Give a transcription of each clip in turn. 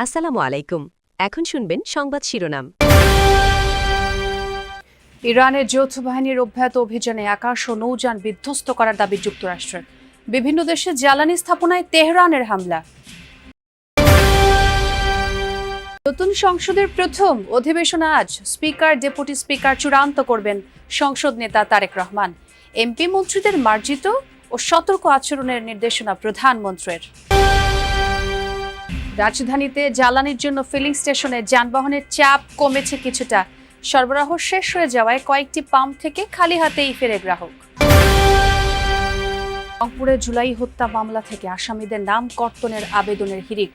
আসসালামু আলাইকুম। এখন শুনবেন সংবাদ শিরোনাম। ইরানের যৌথ বাহিনীর অব্যাহত অভিযানে আকাশ ও নৌযান বিধ্বস্ত করার দাবি যুক্তরাষ্ট্রের। বিভিন্ন দেশে জ্বালানি স্থাপনায় তেহরানের হামলা। নতুন সংসদের প্রথম অধিবেশন আজ। স্পিকার, ডেপুটি স্পিকার চূড়ান্ত করবেন সংসদ নেতা তারেক রহমান। এমপি মন্ত্রীদের মার্জিত ও সতর্ক আচরণের নির্দেশনা প্রধানমন্ত্রীর। রাজধানীতে জ্বালানির জন্য ফিলিং স্টেশনে যানবাহনের চাপ কমেছে কিছুটা। সরবরাহ শেষ হয়ে যাওয়ায় কয়েকটি পাম্প থেকে খালি হাতেই ফেরে গ্রাহক। রংপুরে জুলাই হত্যা মামলা থেকে আসামিদের নাম কর্তনের আবেদনের হিড়িক।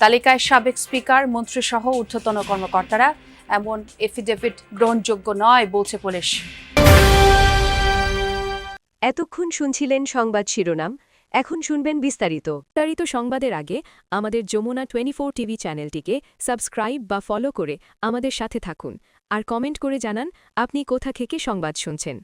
তালিকায় সাবেক স্পিকার, মন্ত্রীসহ ঊর্ধ্বতন কর্মকর্তারা। এমন এফিডেভিট গ্রহণযোগ্য নয় বলছে পুলিশ। এতক্ষণ শুনছিলেন সংবাদ শিরোনাম, এখন শুনবেন বিস্তারিত সংবাদের আগে আমাদের যমুনা 24 টিভি চ্যানেলটিকে সাবস্ক্রাইব বা ফলো করে আমাদের সাথে থাকুন আর কমেন্ট করে জানান আপনি কোথা থেকে সংবাদ শুনছেন।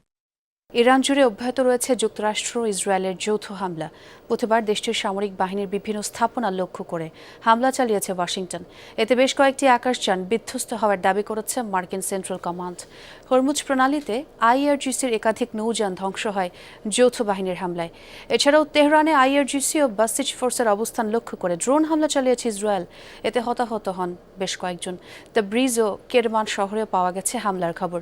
ইরান জুড়ে অব্যাহত রয়েছে যুক্তরাষ্ট্র ও ইসরায়েলের যৌথ হামলা। বুধবার দেশটির সামরিক বাহিনীর বিভিন্ন স্থাপনা লক্ষ্য করে হামলা চালিয়েছে ওয়াশিংটন। এতে বেশ কয়েকটি আকাশযান বিধ্বস্ত হওয়ার দাবি করেছে মার্কিন সেন্ট্রাল কমান্ড। হরমুজ প্রণালীতে আইআরজিসির একাধিক নৌযান ধ্বংস হয় যৌথ বাহিনীর হামলায়। এছাড়াও তেহরানে আইআরজিসি ও বাসিজ ফোর্সের অবস্থান লক্ষ্য করে ড্রোন হামলা চালিয়েছে ইসরায়েল। এতে হতাহত হন বেশ কয়েকজন। তাবরিজ ও কেরমান শহরেও পাওয়া গেছে হামলার খবর।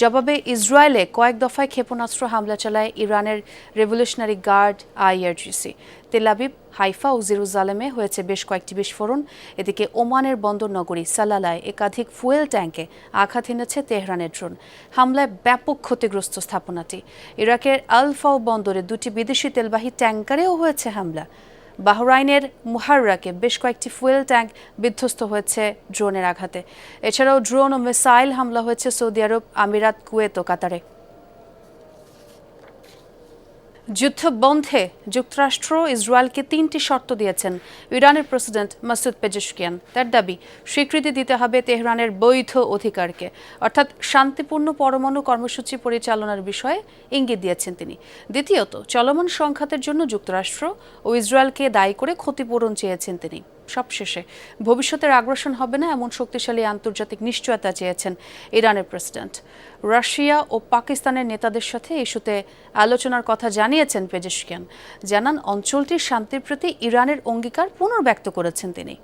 জবাবে ইসরায়েলে কয়েক দফায় ক্ষেপণাস্ত্র হামলা চালায় ইরানের revolutionary guard IRGC. Tel Aviv, Haifa ও জেরুজালেমে হয়েছে বেশ কয়েকটি বিস্ফোরণ। এদিকে ওমানের বন্দর নগরী সালালায় একাধিক ফুয়েল ট্যাঙ্কে আঘাত এনেছে তেহরানের ড্রোন। হামলায় ব্যাপক ক্ষতিগ্রস্ত স্থাপনাটি। ইরাকের আল-ফাও বন্দরে দুটি বিদেশি তেলবাহী ট্যাঙ্কারেও হয়েছে হামলা। বাহরাইনের মুহাররাকে বেশ কয়েকটি ফুয়েল ট্যাঙ্ক বিধ্বস্ত হয়েছে ড্রোনের আঘাতে। এছাড়াও ড্রোন ও মিসাইল হামলা হয়েছে সৌদি আরব, আমিরাত, কুয়েত ও কাতারে। যুদ্ধ বন্ধে যুক্তরাষ্ট্র ইসরায়েলকে 3টি শর্ত দিয়েছেন ইরানের প্রেসিডেন্ট মাসুদ পেজেশকিয়ান। তার দাবি, স্বীকৃতি দিতে হবে তেহরানের বৈধ অধিকারকে, অর্থাৎ শান্তিপূর্ণ পরমাণু কর্মসূচি পরিচালনার বিষয়ে ইঙ্গিত দিয়েছেন তিনি। দ্বিতীয়ত, চলমান সংঘাতের জন্য যুক্তরাষ্ট্র ও ইসরায়েলকে দায়ী করে ক্ষতিপূরণ চেয়েছেন তিনি। সবশেষে, ভবিষ্যতের আগ্রাসন হবে না এমন শক্তিশালী আন্তর্জাতিক নিশ্চয়তা চেয়েছেন ইরানের প্রেসিডেন্ট। রাশিয়া ও পাকিস্তানের নেতাদের সাথে ইস্যুতে আলোচনার কথা জানিয়েছেন পেজেশকিয়ান। জানান, অঞ্চলটির শান্তির প্রতি ইরানের অঙ্গীকার পুনর্ব্যক্ত করেছেন তিনি।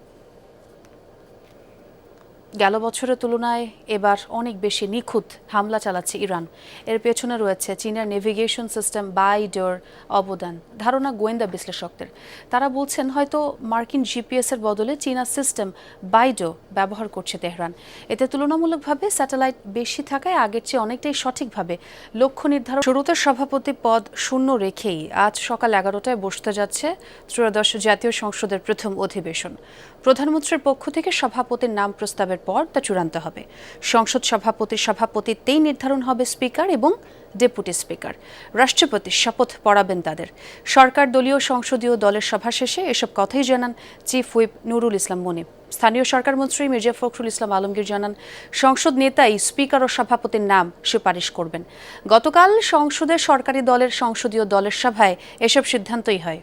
গেল বছরের তুলনায় এবার অনেক বেশি নিখুঁত হামলা চালাচ্ছে ইরান। এর পেছনে রয়েছে চীনের নেভিগেশন সিস্টেম বাইডোর অবদান, ধারণা গোয়েন্দা বিশ্লেষকদের। তারা বলছেন হয়তো মার্কিন জিপিএস এর বদলে চীনা সিস্টেম বাইডো ব্যবহার করছে তেহরান। এতে তুলনামূলকভাবে স্যাটেলাইট বেশি থাকায় আগের চেয়ে অনেকটাই সঠিকভাবে লক্ষ্য নির্ধারণ। শুরুতে সভাপতি পদ শূন্য রেখেই আজ সকাল 11টায় বসতে যাচ্ছে ত্রয়োদশ জাতীয় সংসদের প্রথম অধিবেশন। প্রধানমন্ত্রীর পক্ষ থেকে সভাপতির নাম প্রস্তাবের পর তা চূড়ান্ত হবে। সংসদ সভাপতির সভাপতিত্বেই নির্ধারণ হবে স্পিকার এবং ডেপুটি স্পিকার। রাষ্ট্রপতি শপথ পড়াবেন তাদের। সরকার দলীয় সংসদীয় দলের সভা শেষে এসব কথাই জানান চিফ হুইপ নুরুল ইসলাম মনিব। স্থানীয় সরকার মন্ত্রী মির্জা ফখরুল ইসলাম আলমগীর জানান, সংসদ নেতাই স্পিকার ও সভাপতির নাম সুপারিশ করবেন। গতকাল সংসদের সরকারি দলের সংসদীয় দলের সভায় এসব সিদ্ধান্তই হয়।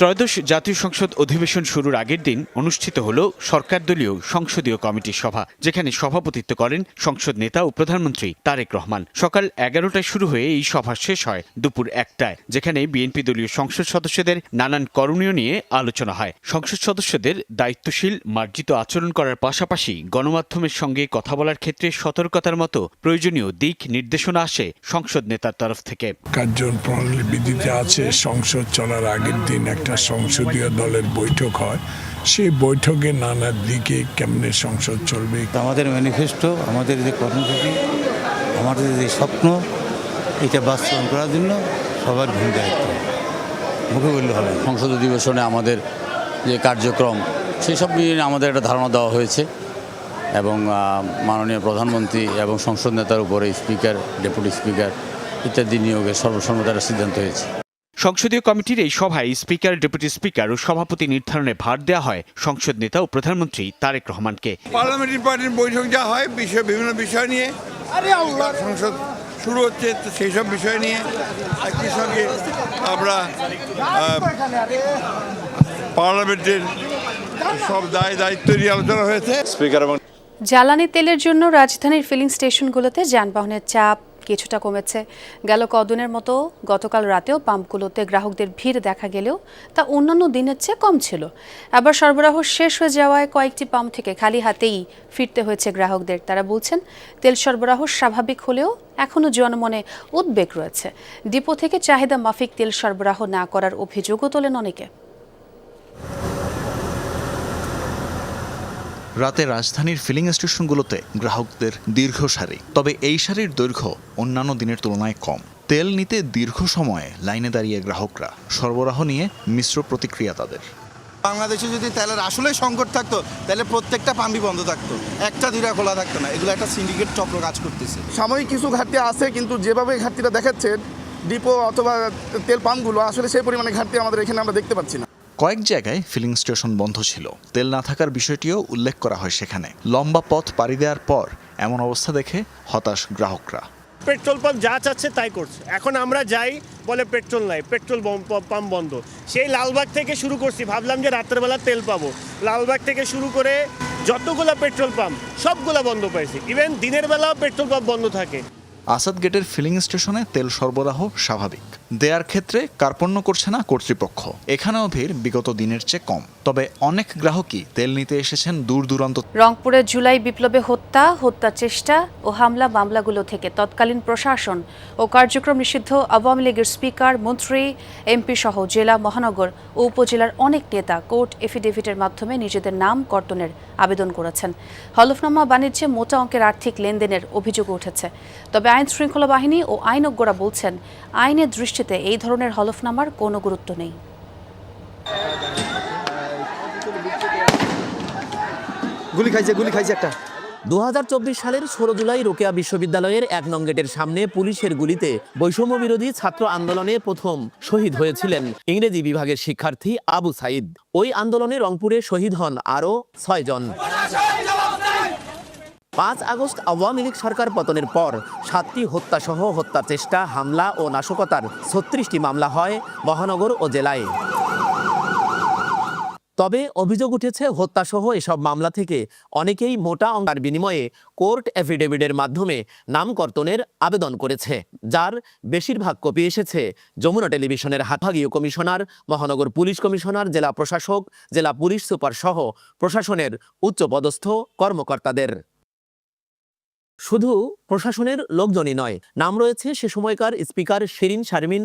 ত্রয়োদশ জাতীয় সংসদ অধিবেশন শুরুর আগের দিন অনুষ্ঠিত হল সরকারদলীয় সংসদীয় কমিটির সভা, যেখানে সভাপতিত্ব করেন সংসদ নেতা ও প্রধানমন্ত্রী তারেক রহমান। সকাল 11টায় শুরু হয়ে এই সভা শেষ হয় দুপুর 1টায়, যেখানে বিএনপি দলীয় সংসদ সদস্যদের নানান করণীয় নিয়ে আলোচনা হয়। সংসদ সদস্যদের দায়িত্বশীল মার্জিত আচরণ করার পাশাপাশি গণমাধ্যমের সঙ্গে কথা বলার ক্ষেত্রে সতর্কতার মতো প্রয়োজনীয় দিক নির্দেশনা আসে সংসদ নেতার তরফ থেকে। কার্যপ্রণালী বিধিতে আছে, সংসদ চলার আগের দিন একটা সংসদীয় দলের বৈঠক হয়। সেই বৈঠকে নানা দিকে কেমনে সংসদ চলবে, আমাদের ম্যানিফেস্টো, আমাদের যে কর্মসূচি, আমাদের যে স্বপ্ন, এটা বাস্তবায়ন করার জন্য সবার ভূমিকা দায়িত্ব মুখে বললে হবে। সংসদ অধিবেশনে আমাদের যে কার্যক্রম সেসব নিয়ে আমাদের একটা ধারণা দেওয়া হয়েছে এবং মাননীয় প্রধানমন্ত্রী এবং সংসদ নেতার উপরে স্পিকার, ডেপুটি স্পিকার ইত্যাদি নিয়োগের সর্বসম্মতির সিদ্ধান্ত হয়েছে। সংসদীয় কমিটির এই সভায় স্পিকার, ডেপুটি স্পিকার ও সভাপতি নির্ধারণে ভার দেওয়া হয় সংসদ নেতা ও প্রধানমন্ত্রী তারেক রহমানকে। পার্লামেন্টারি পার্টির বৈঠক যা হয় বিভিন্ন বিষয় নিয়ে সংসদ শুরু হচ্ছে, তো সেই সব বিষয় নিয়ে একই সঙ্গে আমরা পার্লামেন্টের সব দায়িত্ব নিয়ে আলোচনা হয়েছে। স্পিকার এবং জ্বালানি তেলের জন্য রাজধানীর ফিলিং স্টেশনগুলোতে যানবাহনের চাপ কিছুটা কমেছে। গেল কদিনের মতো গতকাল রাতেও পাম্পগুলোতে গ্রাহকদের ভিড় দেখা গেলেও তা অন্যান্য দিনের চেয়ে কম ছিল। আবার সরবরাহ শেষ হয়ে যাওয়ায় কয়েকটি পাম্প থেকে খালি হাতেই ফিরতে হয়েছে গ্রাহকদের। তারা বলছেন, তেল সরবরাহ স্বাভাবিক হলেও এখনও জনমনে উদ্বেগ রয়েছে। ডিপো থেকে চাহিদা মাফিক তেল সরবরাহ না করার অভিযোগও তোলেন অনেকে। রাতে রাজধানীর ফিলিং স্টেশনগুলোতে গ্রাহকদের দীর্ঘ সারি, তবে এই সারির দৈর্ঘ্য অন্যান্য দিনের তুলনায় কম। তেল নিতে দীর্ঘ সময়ে লাইনে দাঁড়িয়ে গ্রাহকরা, সরবরাহ নিয়ে মিশ্র প্রতিক্রিয়া তাদের। বাংলাদেশে যদি তেলের আসলে সংকট থাকতো তাহলে প্রত্যেকটা পাম্পই বন্ধ থাকতো, একটা দুইটা খোলা থাকতো না। এগুলো একটা সিন্ডিকেট চক্র কাজ করতেছে। সাময়িক কিছু ঘাটতি আছে, কিন্তু যেভাবে ঘাটতিটা দেখাচ্ছে ডিপো অথবা তেল পাম্পগুলো, আসলে সেই পরিমাণে ঘাটতি আমাদের এখানে আমরা দেখতে পাচ্ছি না। কয়েক জায়গায় ফিলিং স্টেশন বন্ধ ছিল, তেল না থাকার বিষয়টিও উল্লেখ করা হয় সেখানে। লম্বা পথ পাড়ি দেওয়ার পর এমন অবস্থা দেখে হতাশ গ্রাহকরা। পেট্রোল পাম্প যা চাচ্ছে তাই করছে। এখন আমরা যাই, বলে পেট্রোল নাই, পেট্রোল পাম্প বন্ধ। সেই লালবাগ থেকে শুরু করছি, ভাবলাম যে রাত্রেবেলা তেল পাবো। লালবাগ থেকে শুরু করে যতগুলো পেট্রোল পাম্প সবগুলো বন্ধ পাইছি। ইভেন দিনের বেলাও পেট্রোল পাম্প বন্ধ থাকে। আসাদ গেটের ফিলিং স্টেশনে তেল সরবরাহ স্বাভাবিক, দেয়ার ক্ষেত্রে কার্পণ্য করছে না কর্তৃপক্ষ। এখানেও ভিড় বিগত দিনের চেয়ে কম, তবে অনেক গ্রাহকই তেল নিতে এসেছেন দূর দূরান্ত। রংপুরে জুলাই বিপ্লবে হত্যা চেষ্টা ও হামলা মামলাগুলো থেকে তৎকালীন প্রশাসন ও কার্যক্রম নিষিদ্ধ আওয়ামী লীগের স্পিকার, মন্ত্রী, এমপি সহ জেলা, মহানগর ও উপজেলার অনেক নেতা কোর্ট এফিডেভিটের মাধ্যমে নিজেদের নাম কর্তনের আবেদন করেছেন। হলফনামা বাণিজ্যে মোটা অঙ্কের আর্থিক লেনদেনের অভিযোগ উঠেছে। তবে আইন শৃঙ্খলা বাহিনী ও আইনজ্ঞরা বলছেন, আইনের দৃষ্টিতে এই ধরনের হলফনামার কোনো গুরুত্ব নেই। গুলি খাইছে একটা। 2024 সালের 16 জুলাই রোকেয়া বিশ্ববিদ্যালয়ের 1 নং গেটের সামনে পুলিশের গুলিতে বৈষম্য বিরোধী ছাত্র আন্দোলনে প্রথম শহীদ হয়েছিলেন ইংরেজি বিভাগের শিক্ষার্থী আবু সাইদ। ওই আন্দোলনে রংপুরে শহীদ হন আরও 6 জন। 5 আগস্ট আওয়ামী লীগ সরকার পতনের পর 7টি হত্যাসহ হত্যা চেষ্টা, হামলা ও নাশকতার 36টি মামলা হয় মহানগর ও জেলায়। তবে অভিযোগ উঠেছে, হত্যাসহ এসব মামলা থেকে অনেকেই মোটা অঙ্কের বিনিময়ে কোর্ট এফিডেভিটের মাধ্যমে নাম কর্তনের আবেদন করেছে, যার বেশিরভাগ কপি এসেছে যমুনা টেলিভিশনের বিভাগীয় কমিশনার, মহানগর পুলিশ কমিশনার, জেলা প্রশাসক, জেলা পুলিশ সুপার সহ প্রশাসনের উচ্চপদস্থ কর্মকর্তাদের। শুধু প্রশাসনের লোকজনই নয়, নাম রয়েছে সে সময়কার স্পিকার শিরিন শারমিন,